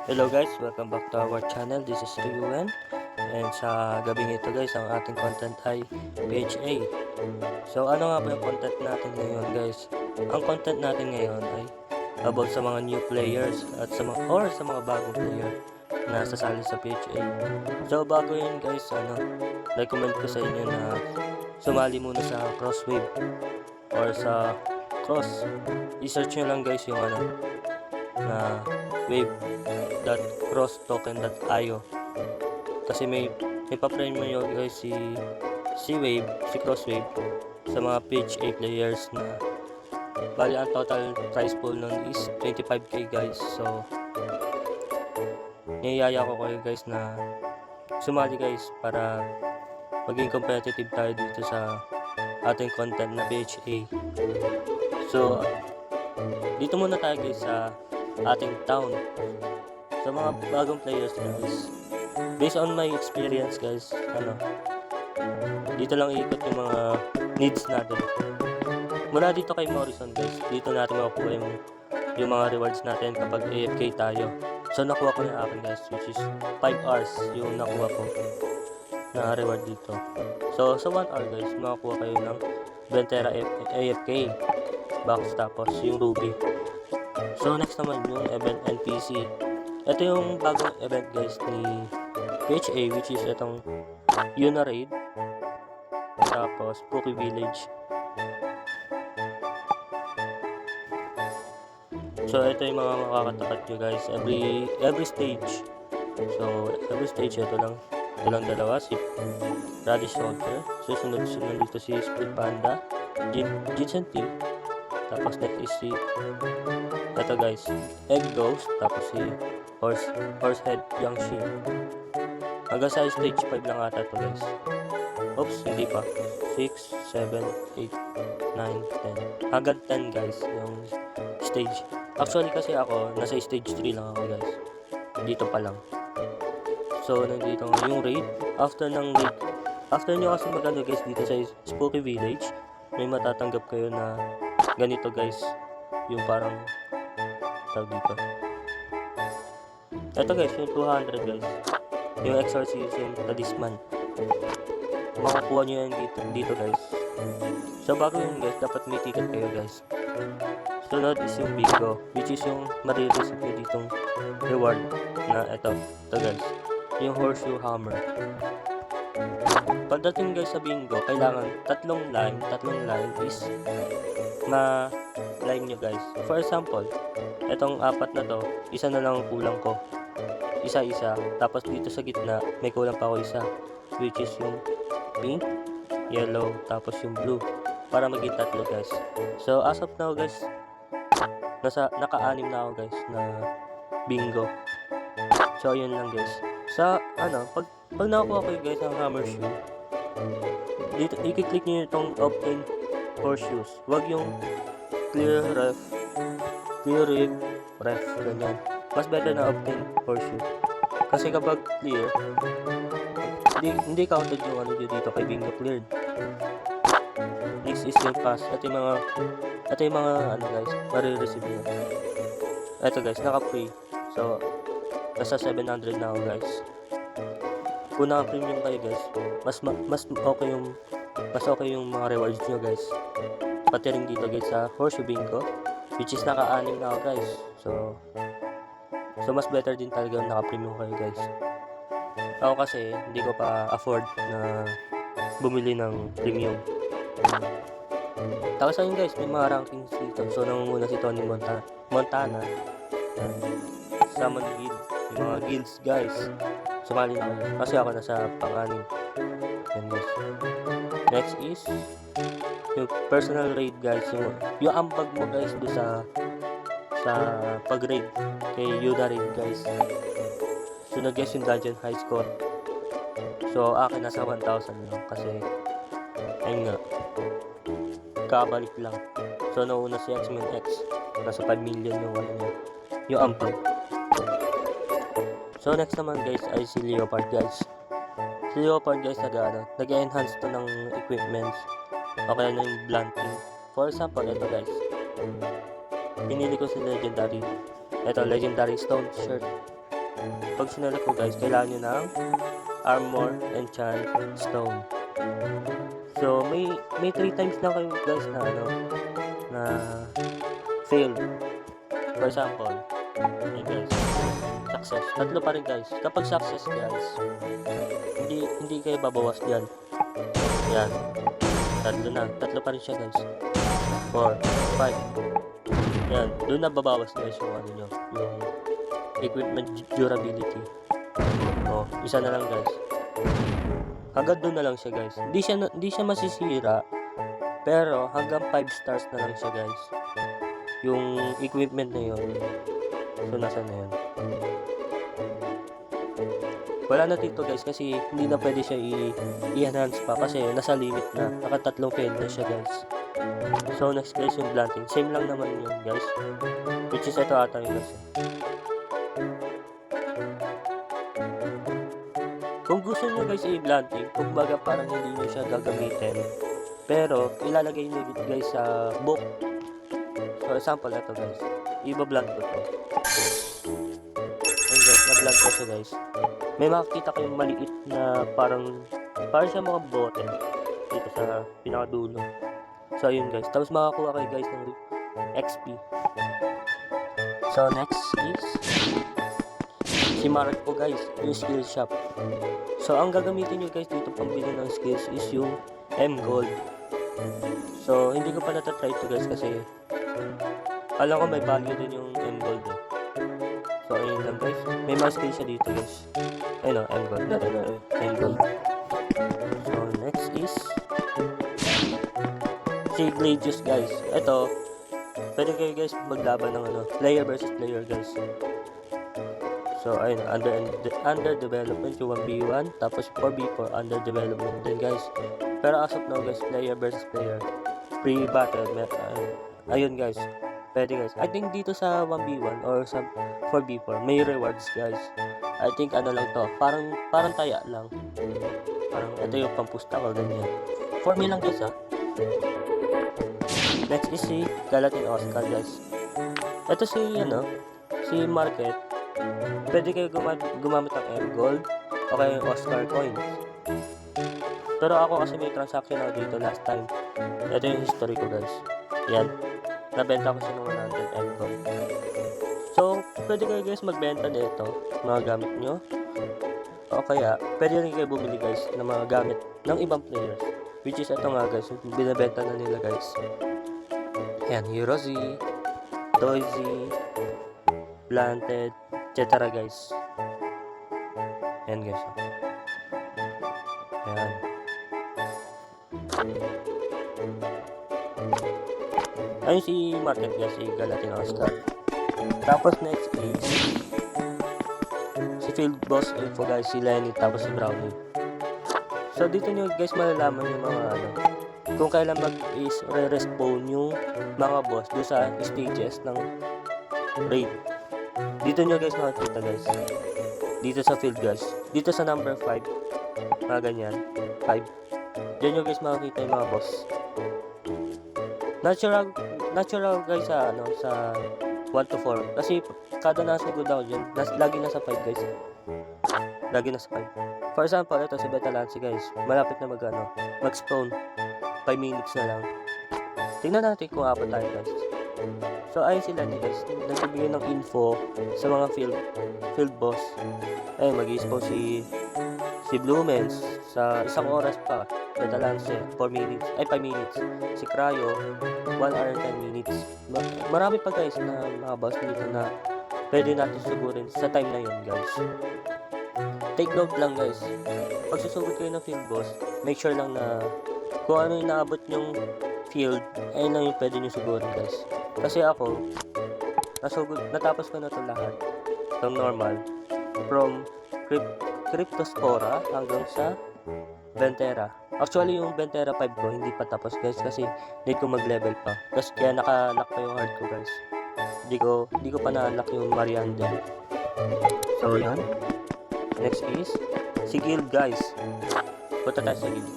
Hello guys, welcome back to our channel. This is Ryuen. And sa gabing ito guys, ang ating content ay PHA. So ano nga ba yung content natin ngayon guys? Ang content natin ngayon ay about sa mga new players at sa mga bagong player na sasali sa PHA. So bago yun guys, recommend ko sa inyo na sumali muna sa Crosswave or sa Cross. I-search nyo lang guys yung na wave.crosstoken.io kasi may pa-premium guys si Wave, si Crosswave sa mga PHA players na bali ang total prize pool nun is 25k guys. So niyayaya ko kayo guys na sumali guys para maging competitive tayo dito sa ating content na PHA. So dito muna tayo guys sa ating town. Sa mga bagong players guys, based on my experience guys, dito lang iikot yung mga needs natin. Mula dito kay Morrison guys, dito natin makukuha yung mga rewards natin kapag AFK tayo. So nakuha ko yung akin guys, which is 5 hours yung nakuha ko na reward dito. So sa 1 hour guys, makakuha kayo ng Ventera AFK box tapos yung Ruby. So next naman yung event NPC. Ito yung bagong event guys ni PHA, which is itong Yuna Raid tapos Spooky Village. So ito yung mga makakatapat nyo guys every stage. So every stage ito lang dalawa, si Radish Soldier, susunod dito si Split Panda, Jinsen T, tapos next is si ito guys, Egg Ghost, tapos si Horsehead Yangshi. Hanggang sa stage 5 lang ata ito guys. Oops, hindi pa. 6, 7, 8, 9, 10. Hanggang 10 guys yung stage. Actually kasi ako, nasa stage 3 lang ako guys. Dito pa lang. So, nandito nga yung raid. After nyo kasi magano guys dito sa Spooky Village, may matatanggap kayo na ganito guys. Yung parang tawag dito. Ito guys, yung 200 guys. Yung Exorcism Talisman. Makakuha nyo yan dito guys. So bago yun guys, dapat may ticket kayo guys. Sunod is yung bingo, which is yung marireceive nyo ditong reward na ito guys. Yung Horseshoe Hammer. Pagdating guys sa bingo, kailangan tatlong line is line nyo guys. For example, etong 4 na to, isa na lang ang kulang ko. Isa-isa. Tapos dito sa gitna, may kulang pa ako isa. Which is yung pink, yellow, tapos yung blue. Para maging 3 guys. So as of now guys, naka-6 na ako guys na bingo. So yun lang guys. Sa pag nakakuha kayo guys ng hammer shoe, dito i-click niyo itong obtain horseshoes. Wag yung clear rig ref ganyan. Mas better na obtain horseshoe. Kasi kapag clear, hindi counted yung dito kay bingo cleared. Next is yung pass. Ito yung mga guys, marireceive nyo. Ito guys, naka-free. So, nasa 700 na ako guys. Kung naka-premium kayo guys, mas okay yung mga rewards nyo guys. Pati rin dito guys sa Horseshoe Bingo, which is naka-6 na ako guys. So mas better din talaga yung naka-premium kayo guys. Ako kasi hindi ko pa afford na bumili ng premium. Tapos ayun guys, may mga rankings dito. So nangunguna si Tony Montana Summon Guild. Yung mga guilds guys, sumali na kayo. Kasi ako nasa pang-6. Yan guys. Next is yung personal raid guys. Yung ambag mo guys do sa pag-raid kay Yuna Raid guys. So nag-guess yung dungeon high score. So akin nasa 1,000 lang kasi ayun nga, kabalik lang. So nauna si X-Men X, nasa 5 million yung ampag. So next naman guys ay si Leopard guys. Si Leopard guys nag-enhance to ng equipments o kaya na yung blunting. For example, ito guys, pinili ko si Legendary Stone Shirt. pag sinala ko guys, kailangan nyo ng armor enchant stone. So may 3 times lang kayo guys na na fail. For example, yun guys, success. Tatlo pa rin guys. Kapag success guys, hindi kayo babawas diyan. Yan. Tatlo pa rin siya guys. 4, 5. Yan, doon na babawas guys yung yung equipment durability. Oh, isa na lang guys. Hanggang doon na lang siya guys. Hindi siya masisira. Pero hanggang 5 stars na lang siya guys. Yung equipment na yun. So nasa na yun. Wala na dito guys kasi hindi na pwede siya i-enhance pa kasi nasa limit na. Nakatatlong fail na siya guys. So next guys yung blunting. Same lang naman yun guys. Which is ito ata yung guys. Kung gusto nyo guys i-blunting, kumbaga parang hindi nyo siya gagamitin. Pero ilalagay nyo guys sa book. For example, ito guys. Iba-blunt ko to. Ayun guys, na-blunt ko siya guys. May makikita kayong maliit na parang siya mga bote dito sa pinakadulo. So ayun guys. Tapos makakuha kayo guys ng XP. So next is si Mark po guys, yung skill shop. So ang gagamitin nyo guys dito pambili ng skills is yung M Gold. So hindi ko pa natatry ito guys kasi alam ko may value din yung M Gold eh. So ayun lang guys, may mga skills siya dito guys. Ayun o, M Gold. M Gold. So next is si Gladius guys. Ito, pwede kayo guys maglaban ng player versus player guys. So ayun, under development yung 1v1, tapos 4v4 under development din guys. Pero as of now guys, player versus player, pre-battle, ayun guys, pwede guys. I think dito sa 1v1 or sa 4v4 may rewards guys. I think lang to, parang taya lang. Parang ito yung pampusta ko ganyan. For me lang guys Next is si Galatin Oscar guys. Ito si Market. Pwede kayo gumamit ng M Gold o kaya yung Oscar coins. Pero ako kasi may transaction ako dito last time. Ito yung history ko guys. Yan. Nabenta ko siya ng 100 M Gold. So, pwede kayo guys magbenta nito mga gamit nyo. O kaya, pwede rin kayo bumili guys ng mga gamit ng ibang players. Which is ito nga guys, binabenta na nila guys. Yan, Hero Z, Doisy, Planted, etc. guys. Yan guys. Yan. Ayun si Market guys, si Galatin Oscar. Tapos next is si Field Boss Info guys, si Lenny, tapos si Brownie. So dito nyo guys malalaman yung mga kung kailan re-respawn yung mga boss doon sa stages ng raid. Dito nyo guys makikita guys. Dito sa field guys. Dito sa number 5. Mga ganyan. 5. Diyan nyo guys makikita yung mga boss. Natural guys sa 1 to 4. Kasi kada nasugod ako dyan, lagi nasa 5 guys. Lagi nasa 5. For example, ito si Beta Lance guys. Malapit na mag-spawn. 5 minutes na lang. Tingnan natin kung apat tayo guys. So ayun sila guys, nagbibigay ng info sa mga field boss. Ayun, mag-i-spawn si Blumens sa 1 oras pa. Beta Lance 4 minutes, 5 minutes. Si Cryo 1 hour and 10 minutes. Marami pa guys na mga boss dito na pwede natin sugurin sa time na yun guys. Take note lang guys, pag susugod kayo ng field boss, make sure lang na kung ano yung naabot yung field, ayun lang yung pwede nyo sugurin guys. Kasi ako, natapos ko na ito lahat ng normal, from Cryptospora hanggang sa Ventera. Actually yung Ventera 5 ko hindi pa tapos guys kasi need ko mag-level pa. Kasi kaya naka-lock pa yung hard ko guys. Hindi ko pa na-lock yung Mariander. So yan. Next is si Guild guys. Punta tayo sa Guild.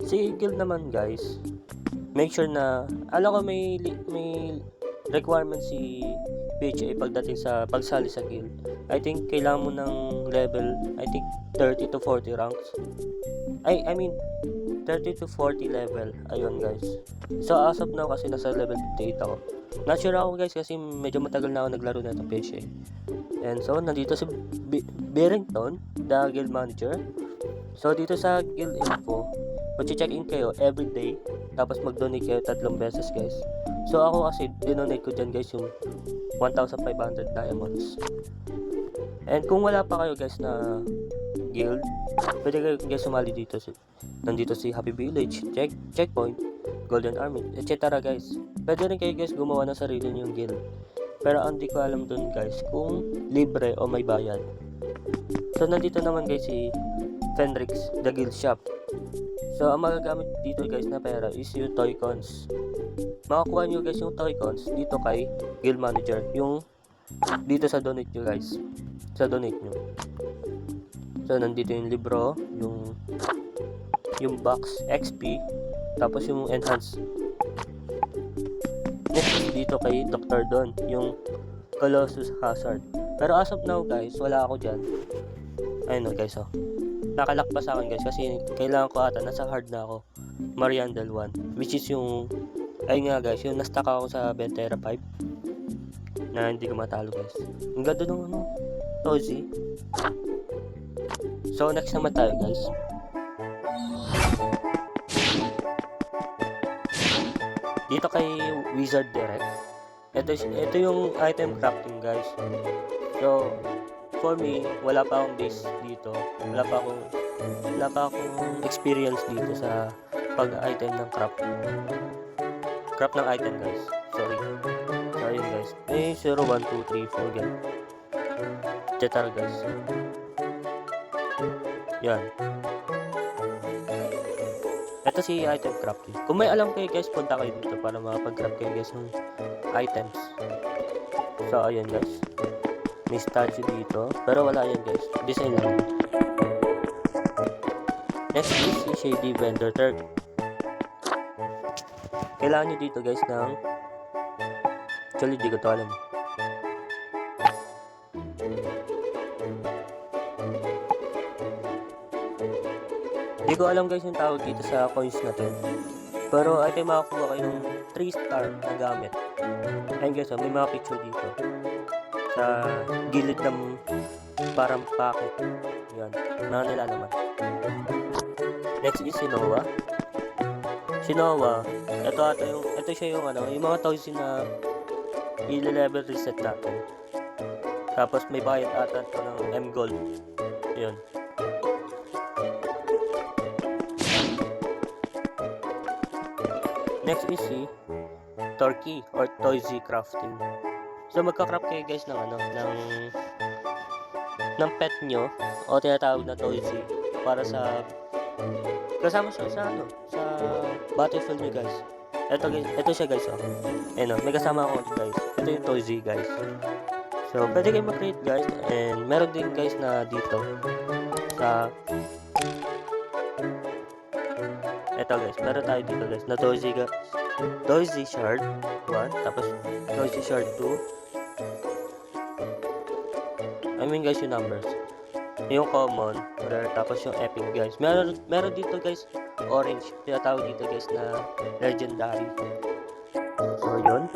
Si Guild naman guys, make sure na alam ko may requirement si PHA pagdating sa pagsali sa guild. I think kailangan mo ng level, I think 30 to 40 ranks. I mean 30 to 40 level. Ayun guys. So as of now kasi nasa level 58 ako. Not sure ako guys kasi medyo matagal na ako naglaro na itong PHA. And so nandito si Barrington, the guild manager. So dito sa guild info, mag-check in kayo every day. Tapos mag-donate kayo 3 beses guys. So ako kasi dinonate ko dyan guys yung 1,500 diamonds. And kung wala pa kayo guys na guild, pwede kayo guys sumali dito. Nandito si Happy Village, Checkpoint, Golden Army, etc. guys. Pwede rin kayo guys gumawa ng sarili niyong guild. Pero hindi ko alam dun guys kung libre o may bayad. So nandito naman guys si Fenrix, the guild shop. So ang magagamit dito guys na pera is yung toy cons. Makakuha nyo guys yung toy cons dito kay guild manager. Yung dito sa donate nyo guys. Sa donate nyo. So nandito yung libro, yung box, XP, tapos yung enhance. Next dito kay Dr. Don, yung Colossus Hazard. Pero as of now guys, wala ako dyan. Ayun guys oh. Nakalak pa sa akin guys kasi kailangan ko ata, nasa hard na ako. Mariandel 1, which is yung, ayun nga guys, yung na-stuck ako sa Ventera 5. Na hindi ko matalo guys. Ang ganda nung Tozy. So next naman tayo guys. Dito kay Wizard Direct. Ito yung item crafting guys. So for me, wala pa akong base dito. Wala pa akong experience dito sa pag-item ng craft. Craft ng item guys. Sorry. So ayun guys. 0, 1, 2, 3, 4 gan. Etc guys. Yan. Ito si item crafting. Kung may alam kayo guys, punta kayo dito para makapag-craft kayo guys ng items. So ayan guys. May statue dito. Pero wala yan guys. Design lang. Next is si Shady Vendor Turk. Kailangan nyo dito guys ng... Actually, di ko to alam. Di ko alam guys yung tawag dito sa coins na to. Pero ay tayo makakuha kayo ng 3 star na gamit. Ayun guys, may mga picture dito. Sa gilid ng parang packet. Yan, mga nilalaman. Next is si Noah. Si Noah, ito siya yung yung mga toys na i-level reset natin. Tapos may bayad ata ito ng M-Gold. Yun. Next is si Turkey or Toysy Crafting. So magka-craft kayo guys ng ng pet nyo o tinatawag na Toysy para sa kasama siya sa battlefield nyo guys. Ito siya guys oh. Ayun oh, may kasama ako guys. Ito yung Toysy guys. So pwede kayo mag-create guys, and meron din guys na dito sa ito guys, meron tayo dito guys na Toysy Shard 1, tapos Toysy Shard 2. I mean guys yung numbers. Yung common, rare, tapos yung epic guys. Meron dito guys, orange. Tinatawag dito guys na legendary. So yun.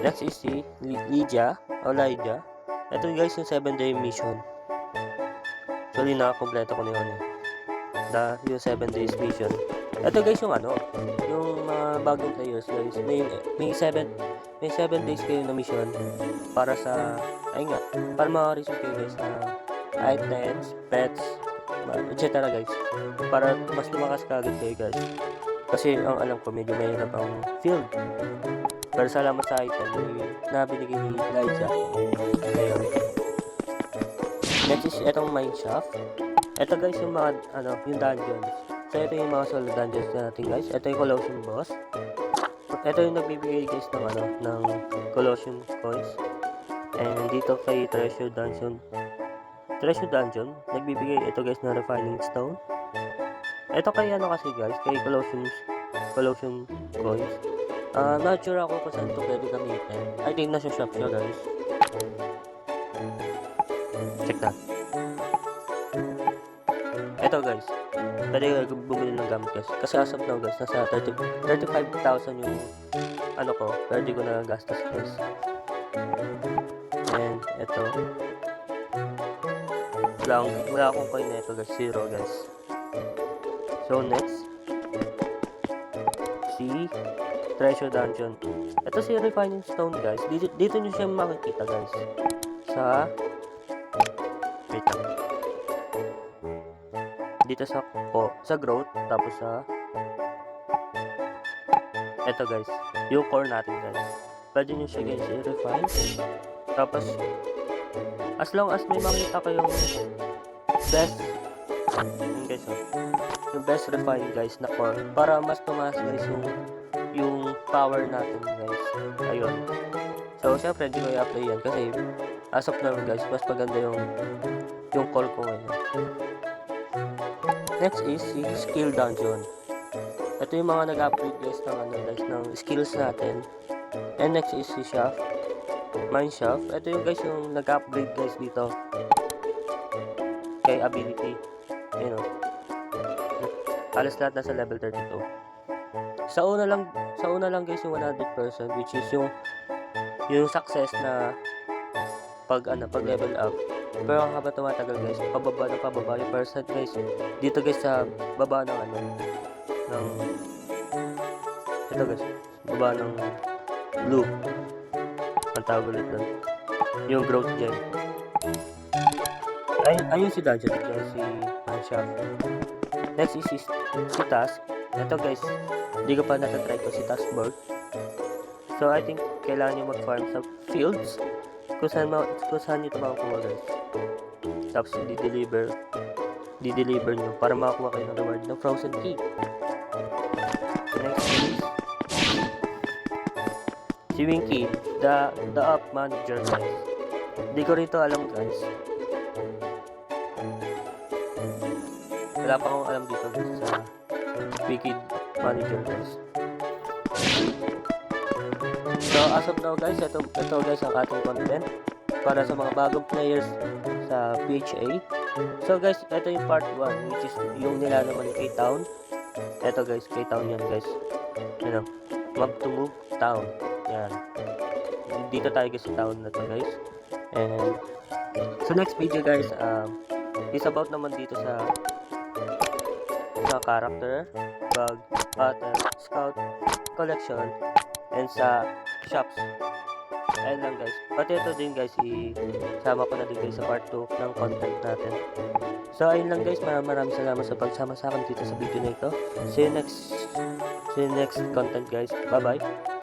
Next is si Lydia. Ito guys yung 7-day mission. Actually nakakompleto ko na yun yung 7 days mission. Ito guys yung yung mga bagong players guys. May 7 days kayo na mission para sa para maka-receive kayo guys na items, pets, etc guys. Para mas lumakas ka agad kayo guys. Kasi ang alam ko medyo mahirap ang field. Pero salamat sa item na binigay ni Lydia. Ayun. Next is itong mine shaft. Ito guys yung mga yung dungeons. So ito yung mga solo dungeons natin guys. Ito yung Colosseum boss. Ito yung nagbibigay guys ng Colosseum coins. And dito kay Treasure Dungeon, nagbibigay ito guys na refining stone. Ito kay kasi guys, kay Colosseum coins. Not sure ako kung saan ito pwede gamitin. I think nasa shop siya guys. Check na. Ito guys. Pwede ka bumili ng gamit guys. Kasi as of now guys, nasa 35,000 yung ano ko. Pwede ko na gastos guys. And ito. Wala akong coin na ito guys. 0 guys. So next. Si Treasure Dungeon. Ito si Refining Stone guys. Dito nyo siya makikita guys. Sa wait lang. Dito sa growth, tapos sa eto guys, yung core natin guys. Pwede nyo siya guys i-refine. Tapos as long as may makita kayong best guys, yung best refine guys na core, para mas tumaas guys yung power natin guys. Ayun. So syempre hindi ko i-apply yan kasi as of now guys, mas maganda yung core ko ngayon. Next is si Skill Dungeon. Ito yung mga nag-upgrade guys ng skills natin. And next is si Shaft. Mine Shaft. Ito yung guys yung nag-upgrade guys dito. Kay ability. You know. Halos lahat nasa level 32. Sa una lang guys yung 100% which is yung success na pag level up. Pero habang tumatagal guys, pababa yung percent guys. Dito guys sa baba ng ito guys, baba ng blue. Ang tawag ulit doon. Yung growth gem. Ayun si Dungeon guys, si Manshaft. Next is si Task. Ito guys, hindi ko pa natatry ko si Taskboard. So I think kailangan nyo mag-farm sa fields kung saan nyo ito makakuha guys. Tapos di-deliver nyo para makakuha kayo ng reward ng Frozen Key. Next is si Winky, the up manager guys. Hindi ko rito alam guys. Wala pa akong alam dito guys sa Wicked manager guys. So as of now guys, ito guys ang ating content para sa mga bagong players sa PHA. So guys, ito yung part 1 which is yung nilalaman ni K-Town. Ito guys, K-Town yan guys. Ano, map to move town. Yan. Dito tayo guys sa town na to guys. And so next video guys, is about naman dito sa character, bug, pattern, scout, collection, and sa shops. Ayun lang guys. Pati ito din guys, isama ko na din guys sa part 2 ng content natin. So ayun lang guys, maraming salamat sa pagsama sa akin dito sa video na ito. See you next content guys. Bye bye.